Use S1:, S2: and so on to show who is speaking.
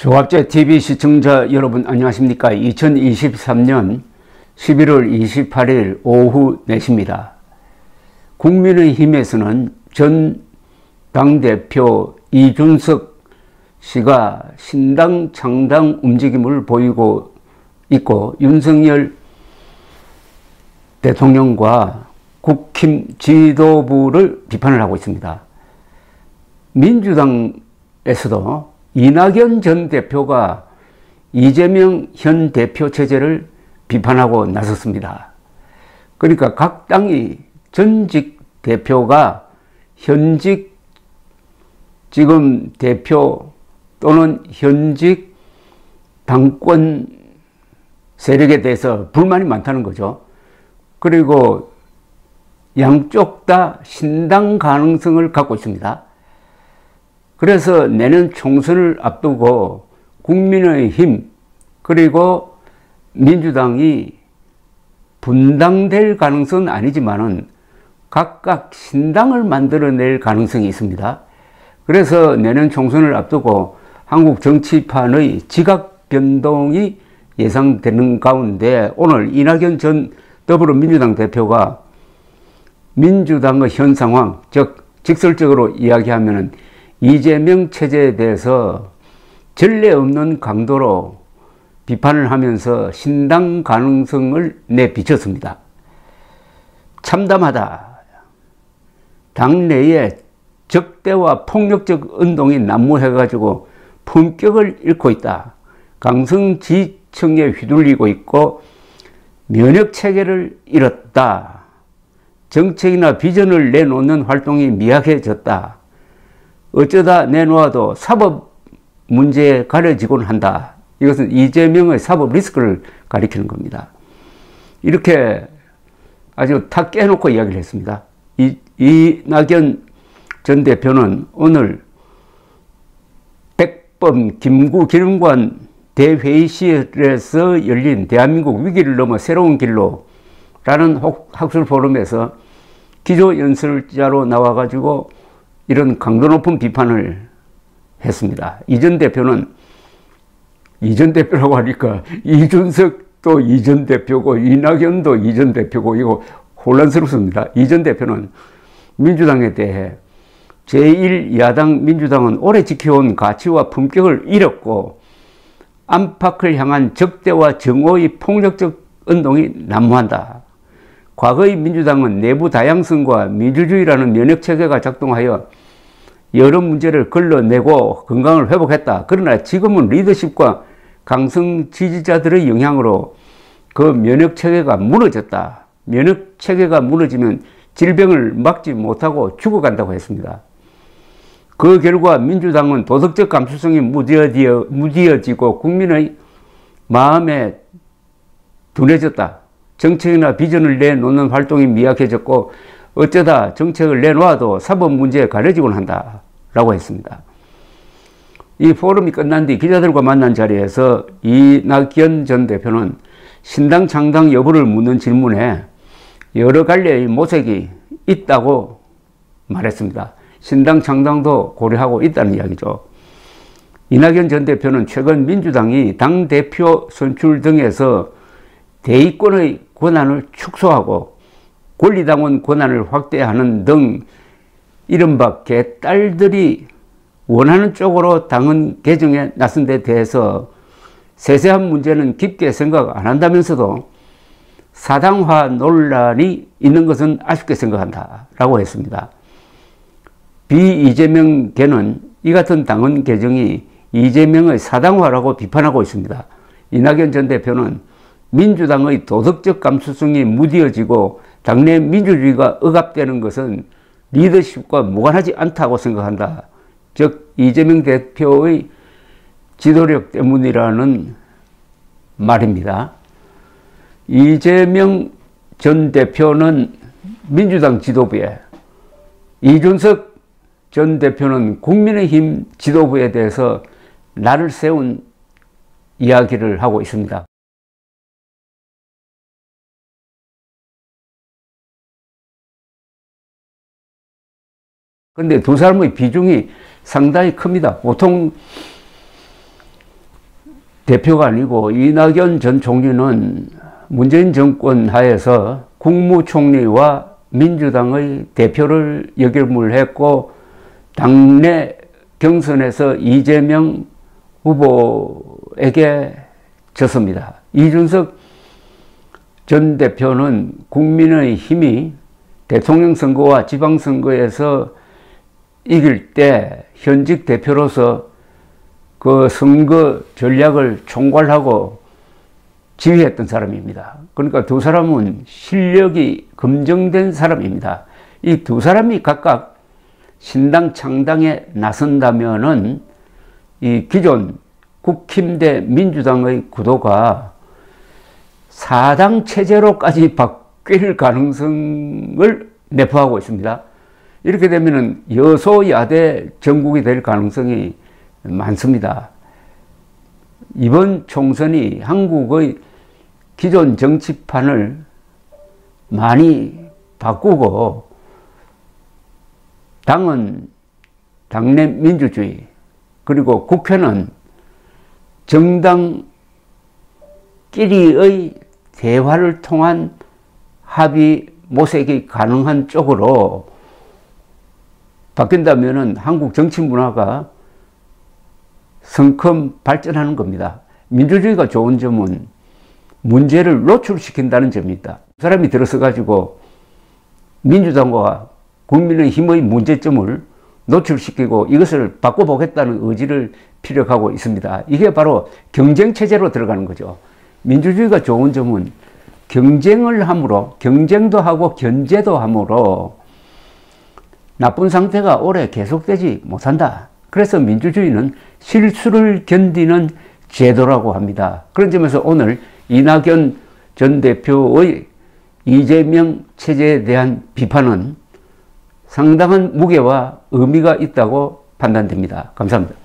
S1: 조갑제 TV 시청자 여러분 안녕하십니까. 2023년 11월 28일 오후 4시입니다. 국민의힘에서는 전 당대표 이준석 씨가 신당 창당 움직임을 보이고 있고, 윤석열 대통령과 국힘 지도부를 비판을 하고 있습니다. 민주당에서도 이낙연 전 대표가 이재명 현 대표 체제를 비판하고 나섰습니다. 그러니까 각 당이 전직 대표가 현직 지금 대표 또는 현직 당권 세력에 대해서 불만이 많다는 거죠. 그리고 양쪽 다 신당 가능성을 갖고 있습니다. 그래서 내년 총선을 앞두고 국민의힘 그리고 민주당이 분당될 가능성은 아니지만은 각각 신당을 만들어낼 가능성이 있습니다. 그래서 내년 총선을 앞두고 한국 정치판의 지각 변동이 예상되는 가운데 오늘 이낙연 전 더불어민주당 대표가 민주당의 현 상황, 즉 직설적으로 이야기하면은 이재명 체제에 대해서 전례 없는 강도로 비판을 하면서 신당 가능성을 내비쳤습니다. 참담하다. 당내에 적대와 폭력적 운동이 난무해가지고 품격을 잃고 있다. 강성지층에 휘둘리고 있고 면역체계를 잃었다. 정책이나 비전을 내놓는 활동이 미약해졌다. 어쩌다 내놓아도 사법 문제에 가려지곤 한다. 이것은 이재명의 사법 리스크를 가리키는 겁니다. 이렇게 아주 탁 깨놓고 이야기를 했습니다. 이낙연 전 대표는 오늘 백범 김구기름관 대회의실에서 열린 대한민국 위기를 넘어 새로운 길로 라는 학술 포럼에서 기조연설자로 나와가지고 이런 강도 높은 비판을 했습니다. 이전 대표는, 이전 대표라고 하니까 이준석도 이전 대표고 이낙연도 이전 대표고 이거 혼란스럽습니다. 이전 대표는 민주당에 대해 제1야당 민주당은 오래 지켜온 가치와 품격을 잃었고 안팎을 향한 적대와 정오의 폭력적 운동이 난무한다. 과거의 민주당은 내부 다양성과 민주주의라는 면역체계가 작동하여 여러 문제를 걸러내고 건강을 회복했다. 그러나 지금은 리더십과 강성 지지자들의 영향으로 그 면역체계가 무너졌다. 면역체계가 무너지면 질병을 막지 못하고 죽어간다고 했습니다. 그 결과 민주당은 도덕적 감수성이 무뎌지고 국민의 마음에 둔해졌다. 정책이나 비전을 내놓는 활동이 미약해졌고 어쩌다 정책을 내놓아도 사법 문제에 가려지곤 한다 라고 했습니다. 이 포럼이 끝난 뒤 기자들과 만난 자리에서 이낙연 전 대표는 신당 창당 여부를 묻는 질문에 여러 갈래의 모색이 있다고 말했습니다. 신당 창당도 고려하고 있다는 이야기죠. 이낙연 전 대표는 최근 민주당이 당대표 선출 등에서 대의권의 권한을 축소하고 권리당원 권한을 확대하는 등 이른바 개딸들이 원하는 쪽으로 당헌 개정에 나선 데 대해서 세세한 문제는 깊게 생각 안 한다면서도 사당화 논란이 있는 것은 아쉽게 생각한다 라고 했습니다. 비이재명계는 이 같은 당헌 개정이 이재명의 사당화라고 비판하고 있습니다. 이낙연 전 대표는 민주당의 도덕적 감수성이 무뎌지고 당내 민주주의가 억압되는 것은 리더십과 무관하지 않다고 생각한다. 즉 이재명 대표의 지도력 때문이라는 말입니다. 이재명 전 대표는 민주당 지도부에, 이준석 전 대표는 국민의힘 지도부에 대해서 날을 세운 이야기를 하고 있습니다. 그런데 두 사람의 비중이 상당히 큽니다. 보통 대표가 아니고 이낙연 전 총리는 문재인 정권 하에서 국무총리와 민주당의 대표를 역임을 당내 경선에서 이재명 후보에게 졌습니다. 이준석 전 대표는 국민의힘이 대통령 선거와 지방선거에서 이길 때 현직 대표로서 그 선거 전략을 총괄하고 지휘했던 사람입니다. 그러니까 두 사람은 실력이 검증된 사람입니다. 이 두 사람이 각각 신당 창당에 나선다면은 이 기존 국힘 대 민주당의 구도가 사당 체제로까지 바뀔 가능성을 내포하고 있습니다. 이렇게 되면은 여소야대 정국이 될 가능성이 많습니다. 이번 총선이 한국의 기존 정치판을 많이 바꾸고 당은 당내 민주주의, 그리고 국회는 정당끼리의 대화를 통한 합의 모색이 가능한 쪽으로 바뀐다면 한국 정치 문화가 성큼 발전하는 겁니다. 민주주의가 좋은 점은 문제를 노출시킨다는 점입니다. 사람이 들어서 가지고 민주당과 국민의힘의 문제점을 노출시키고 이것을 바꿔보겠다는 의지를 피력하고 있습니다. 이게 바로 경쟁체제로 들어가는 거죠. 민주주의가 좋은 점은 경쟁을 함으로, 경쟁도 하고 견제도 함으로 나쁜 상태가 오래 계속되지 못한다. 그래서 민주주의는 실수를 견디는 제도라고 합니다. 그런 점에서 오늘 이낙연 전 대표의 이재명 체제에 대한 비판은 상당한 무게와 의미가 있다고 판단됩니다. 감사합니다.